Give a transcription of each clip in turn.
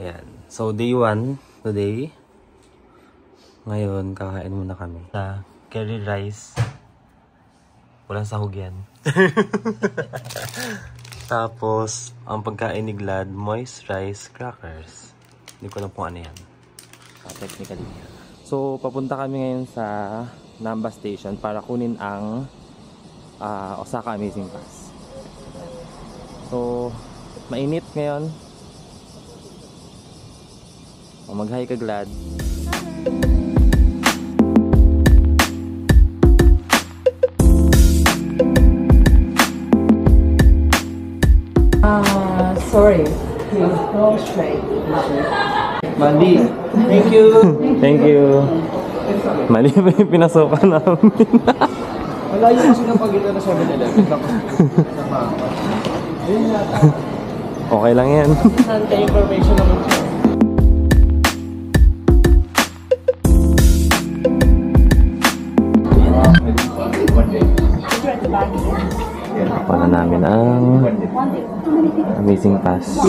Ayan. So, day 1 today. Ngayon, kakain muna kami sa curry rice. Walang sahog yan. Tapos, ang pagkain ni Glad, moist rice crackers. Hindi ko alam kung ano yan. Technically. So, papunta kami ngayon sa Namba Station para kunin ang Osaka Amazing Pass. So, mainit ngayon. O, mag-hi ka, Glad. Sorry. Please go straight. Mali. Thank you. Thank you. Mali ba yung pinasokan namin? Wala yung kasi ng pagitan na 7-Eleven. Okay lang yan. Santa information naman siya. Wala namin ang Amazing Pass.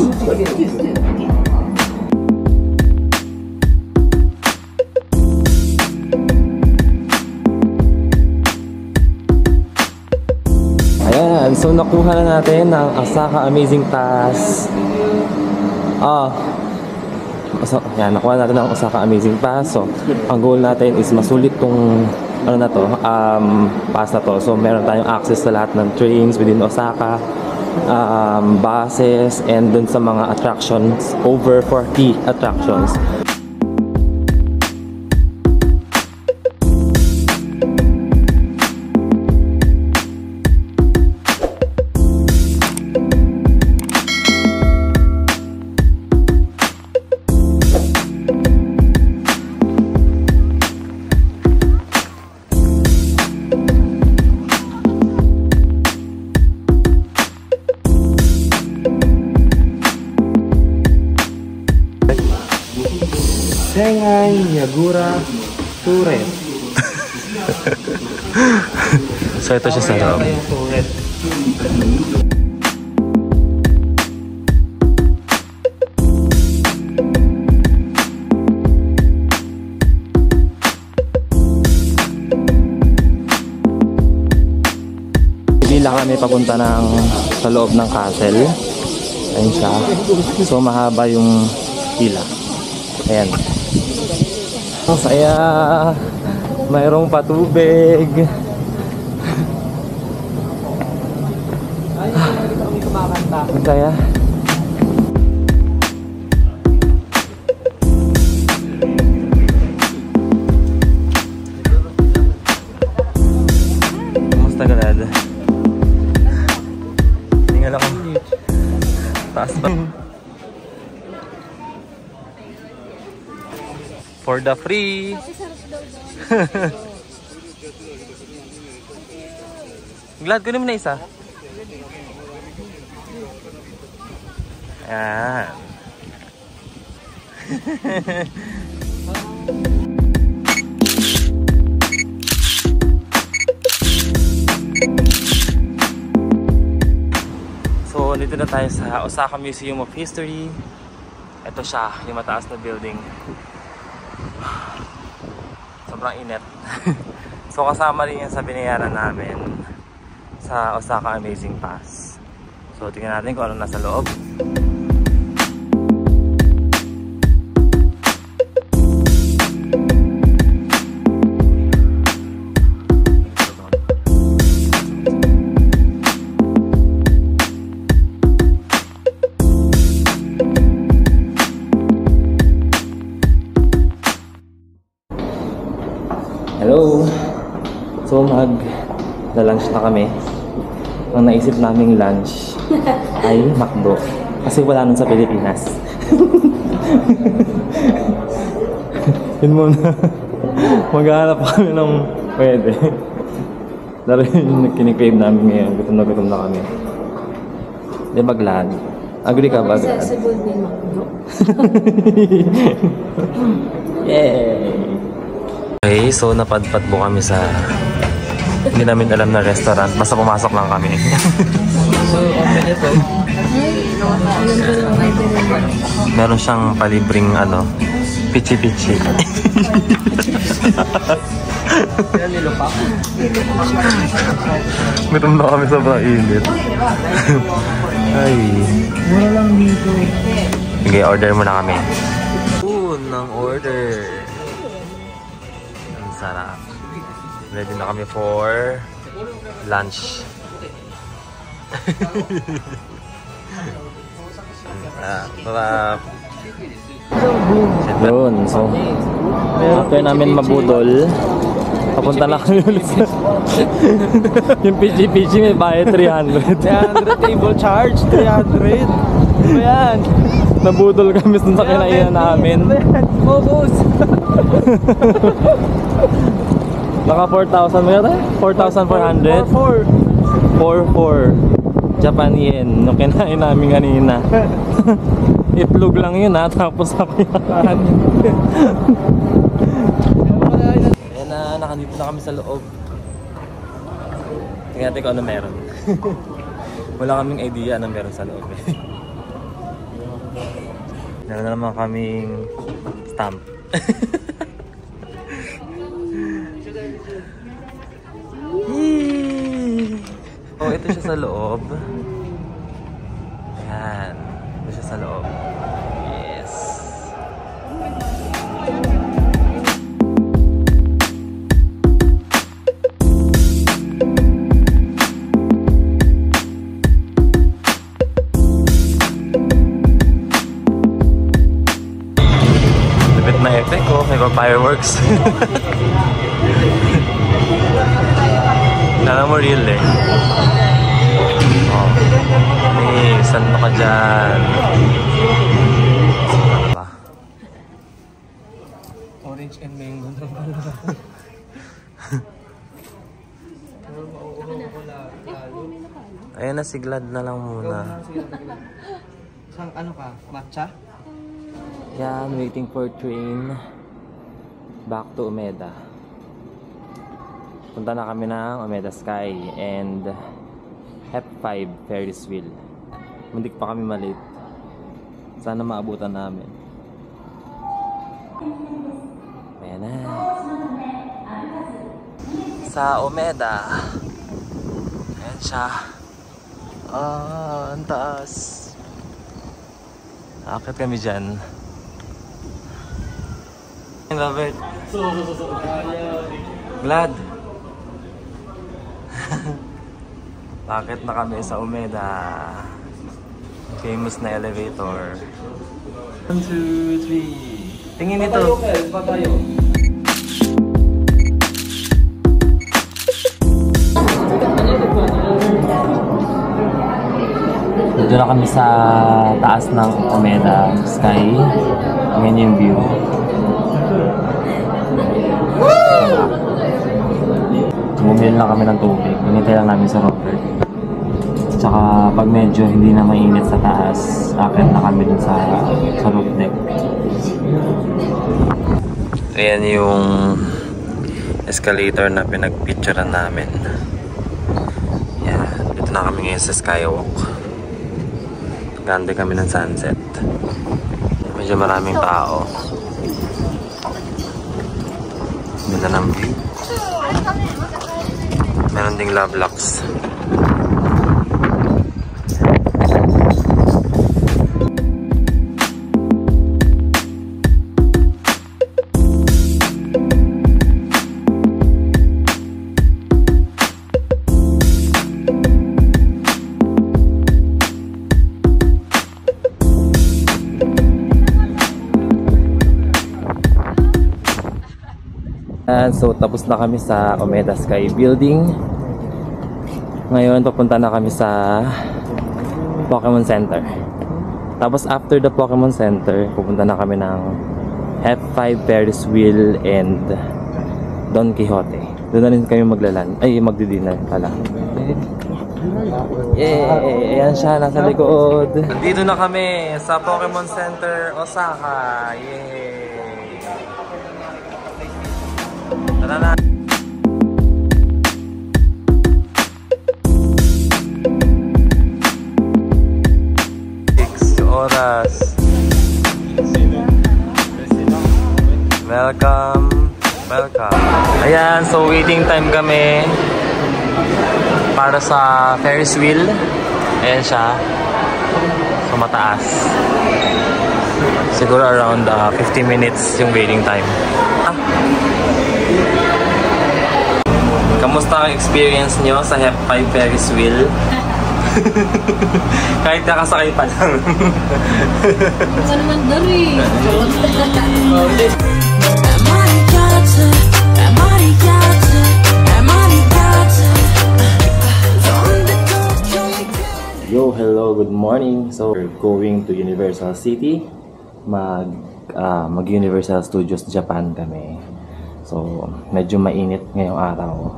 Ayan, so nakuha na natin ang Osaka Amazing Pass. Ayan, nakuha natin ang Osaka Amazing Pass. So, ang goal natin is masulit tong ano na to, pass na to. So, meron tayong access sa lahat ng trains within Osaka, buses, and dun sa mga attractions, over 40 attractions. Shanghai Yagura Turret. So ito siya sa loob. Pila kami papunta sa loob ng castle. Ayun siya. So mahaba yung pila. Ayan. Ang saya. Mayroong patubig. Ang saya. Kumusta ka, Dad? Tingnan ako. Taas pa. For the free. Glad ko naman na isa. Ayan. So, dito na tayo sa Osaka Museum of History. Ito siya, yung mataas na building. Sobrang init. So kasama rin yan sa binayaran namin sa Osaka Amazing Pass. So tingnan natin kung ano nasa loob. Hello! So mag-lunch na kami. Ang naisip naming lunch ay McDo. Kasi wala nun sa Pilipinas. Yun muna. Maghahanap kami ng pwede. Laro yung kinikrave namin ngayon. Gutom na kami. Di ba, Glad? Agree ka ba, Glad? Accessible din McDo. Yay! Okay, so napadpad po kami sa hindi namin alam na restaurant. Basta pumasok lang kami. So, open ito. Meron siyang palibring ano, pichi-pichi. Yan nilupa. Meron na kami sobrang init. Ay. Mura lang dito. Sige, order muna kami. Unang order. Ang sarap. Ready na kami for lunch. Sarap. Yun, so after namin mabudol, papunta na kami ulit sa yung PG may bayad 300. 300 table charge, 300. Ayan. Nabudol kami dun sa kinainan namin. Focus. Naka 4,000 mo yata? 4,400? 4,400 Japan yen yung kinain namin kanina. Itlog lang yun ha, tapos ako yan. Ayan na, nakandito na kami sa loob. Tingnan natin kung ano meron. Wala kaming idea ano meron sa loob eh. Meron na naman kaming stamp. Oh, ito siya sa loob. Ayan. Ito siya sa loob. Yes. Lupit na effect ko. May fireworks. Kala mo real eh. Oh. Hey, saan mo ka dyan? Orange and mango na pala. Ayan na, siglad na lang muna. Sang ano ka? Matcha? Yan, waiting for train back to Umeda. Punta na kami ng Umeda Sky and F5 Ferris wheel. Mundik pa kami malit. Sana maabutan namin. Ayan na. Sa Umeda. Ayan siya. Ang taas. Akit kami dyan. Robert. Glad. Bakit na kami sa Umeda? Famous na elevator. 1, 2, 3. Tingin nito. Dito na kami sa taas ng Umeda Sky. Ngayon yung view. Bumili lang kami ng tubig. Hinintay lang namin sa Robert. Tsaka pag medyo hindi na mainit sa taas, akit na kami dun sa roof deck. Ayan yung escalator na pinagpicturean namin. Yan. Dito na kami ngayon sa Skywalk. Ganda kami ng sunset. Medyo maraming tao. Ganda ng view. Meron ding love locks. And so tapos na kami sa Umeda Sky Building. Ngayon papunta na kami sa Pokemon Center. Tapos after the Pokemon Center, pupunta na kami ng F5 Ferris wheel and Don Quixote. Doon na rin kami maglalan. Ay, magdi-dinner pala. Yay! Ayan siya, nasa likod. Nandito na kami sa Pokemon Center, Osaka. Yay! Tara na! 6 oras. Welcome. Welcome. Ayan, so waiting time kami para sa Ferris wheel. Ayan siya. So mataas. Siguro around 50 minutes yung waiting time. Kamusta ang experience nyo sa Hep5 Ferris wheel? Kahit nakasakay pa lang. Ano naman dari? Yo, hello, good morning. So, we're going to Universal City. Mag-Universal Studios Japan kami. So, medyo mainit ngayong araw.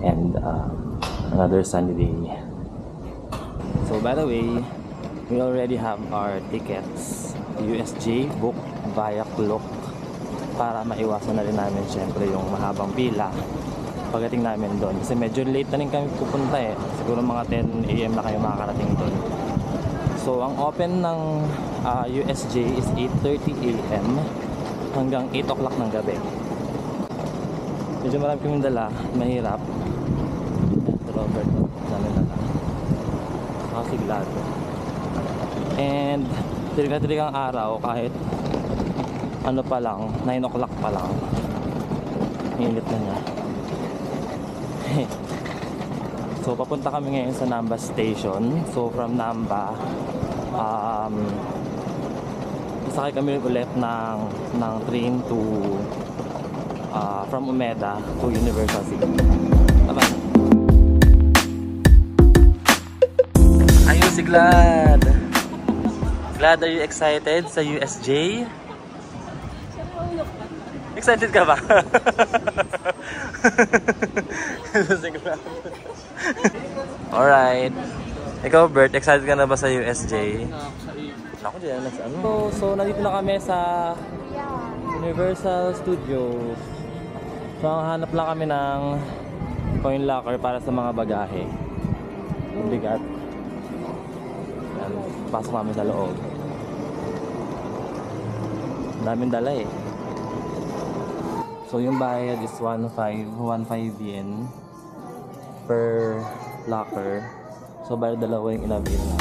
And another sunny day. So, by the way, we already have our tickets. USJ booked via Klook para maiwasan na rin namin syempre yung mahabang pila pagdating namin doon. Kasi medyo late na rin kami pupunta eh. Siguro mga 10 AM na kayo makakarating doon. So, ang open ng USJ is 8:30 AM hanggang 8 o'clock ng gabi. Medyo marami kaming dala. Mahirap. Ito Robert. Namin dala. Kasi glad. And tirig-tirig ang araw kahit ano pa lang, 9 o'clock pa lang. Init na niya. So papunta kami ngayon sa Namba Station. So from Namba sasakay kami ulit ng train to from Umeda to Universal City. Bye-bye. Ayun si Glad. Glad, are you excited sa USJ? Excited ka ba? Alright. Ikaw, Bert, excited ka na ba sa USJ? Ako dyan, ano? So, nandito na kami sa Universal Studios. So, hanap lang kami ng coin locker para sa mga bagahe. Bigat. Yan, pasok kami sa loob. Daming dala eh. So yung bayad is 15 yen per locker. So bayad dalawa yung inabil na.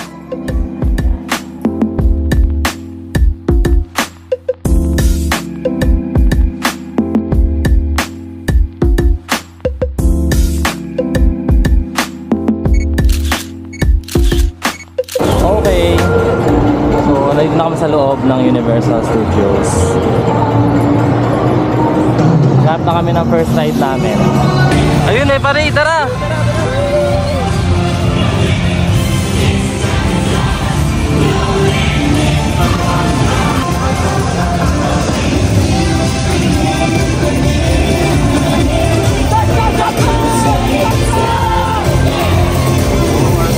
Okay. So nandito na kami sa loob ng Universal Studios. Hanap na kami ng first ride namin. Ayun eh, pare, tara!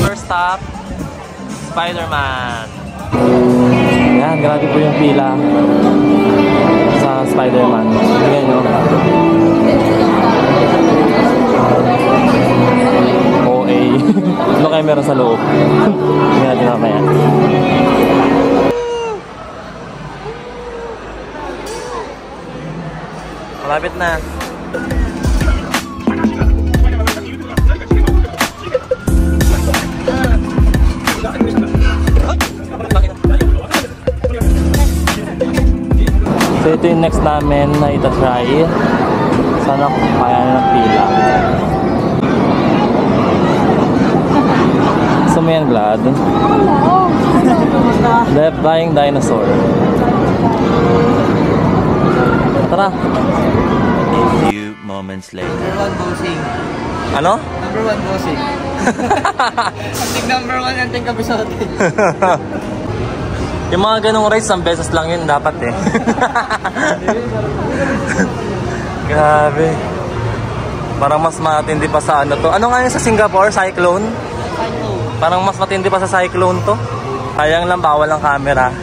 First stop, Spider-Man. Yan, grabe po yung pila sa Spider-Man. Tingnan nyo. OA. Ano kayo meron sa loob? Tingnan natin mamaya. Malapit na. So ito yung next namin na itatry. Sana kaya na ng pila. So may yan, Glad. The Flying Dinosaur. Tara. A few moments later. Number 1 bossing. Ano? Number 1 bossing. Anting number 1, anting kapisote. Yung mga ganong rides, 1 pesos lang yun dapat eh. Grabe. Parang mas matindi pa sa ano to. Ano nga yun sa Singapore? Cyclone? Parang mas matindi pa sa Cyclone to. Sayang lang, bawal ang camera.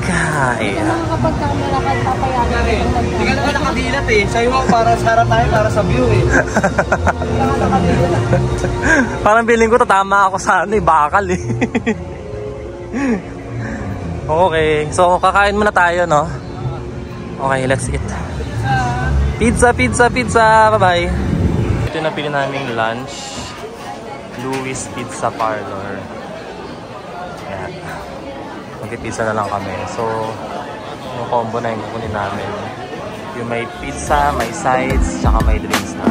Kaya. Kapag camera ka, papayagan. Hindi ka naman nakadilat eh. Sa'yo mo para sa harap tayo, para sa view eh. Parang feeling ko tatama ako sa ano eh, bakal eh. Okay, so kakain muna tayo, no? Okay, let's eat. Pizza, pizza, pizza! Bye-bye! Ito yung napili naming lunch. Louis Pizza Parlor. Ayan. Magpipizza na lang kami. So, yung combo na yung kukunin namin. Yung may pizza, may sides, tsaka may drinks na.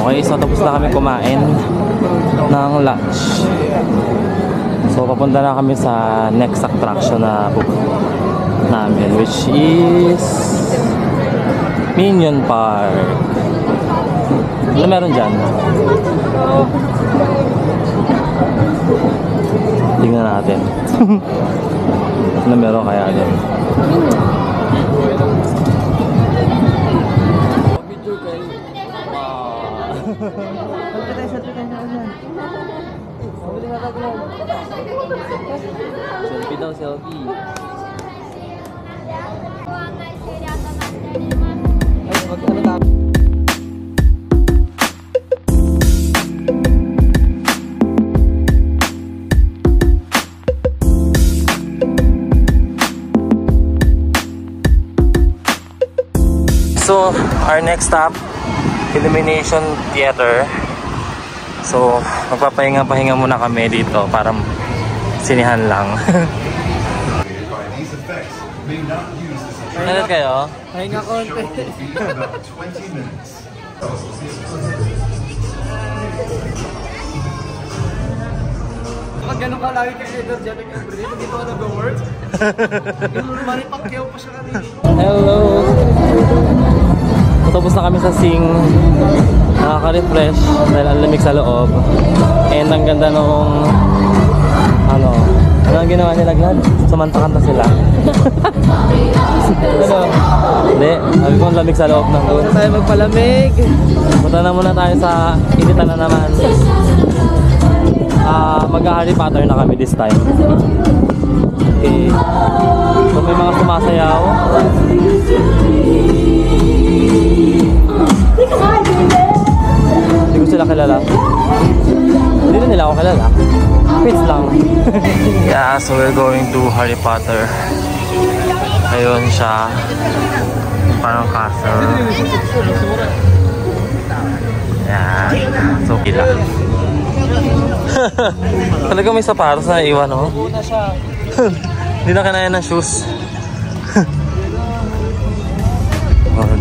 Okay, so tapos na kami kumain ng lunch. So papunta na kami sa next attraction na book namin, which is Minion Park. Ano meron dyan? Tingnan natin. Ano meron kaya dyan? Selfie daw, selfie. So, our next stop, Illumination Theater. So, magpapahinga-pahinga muna kami dito para sinihan lang. Nalit kayo? Pahinga konti. Pag ganun ka lagi kay energetic everyday, pag ito ka nag-work, maripakyaw pa siya kanina. Hello! Tapos na kami sa Sing. Nakaka-refresh dahil ang lamig sa loob. And ang ganda nung ano ang ginawa nila, Glad? Sumantakan na sila. Ano? Hindi. Sabi ko ang lamig sa loob ng doon. Tayo magpalamig. Punta na muna tayo sa initan na naman. Mag-Harry Potter na kami this time. Okay. So may mga sumasayaw. Hindi ko sila kilala. Hindi na nila ako kilala. Pits lang. Yeah, so we're going to Harry Potter. Ayun siya. Parang castle. Yeah. So pila. Talaga may sapatos na iwan, no? Una siya. Hindi na kinaya ng shoes.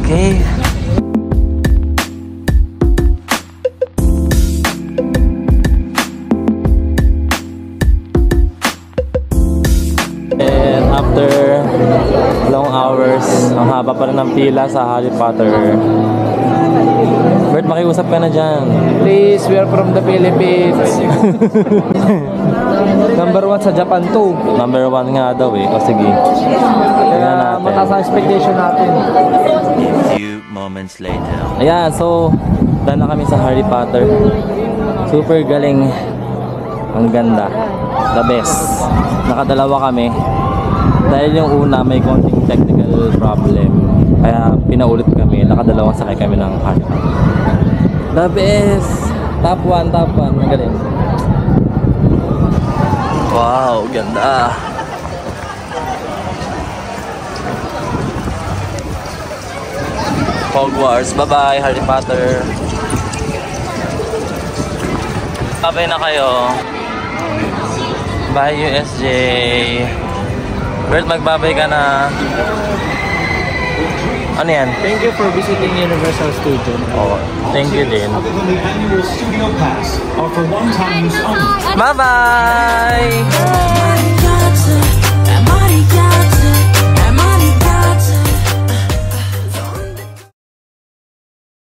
Okay. And after long hours, ang haba pa rin ng pila sa Harry Potter. Bert, makiusap ka na dyan. Please, we are from the Philippines. Number 1 sa Japan too. Number 1 nga daw eh. O sige. Kaya mataas ang expectation natin. Few moments later. Ayan, so dahil na kami sa Harry Potter. Super galing. Ang ganda. The best. Nakadalawa kami. Dahil yung una may konting technical problem. Kaya pinaulit kami. Nakadalawang sakay kami ng Harry Potter. The best. Top 1, top 1. Ang galing. Wow, ganda. Hogwarts. Bye-bye, Harry Potter. Babay na kayo. Bye, USJ. Bert, magbabay ka na. Ano yan? Thank you for visiting Universal Studios. Oh, thank you din. Annual studio pass are for one-time use only. Bye-bye!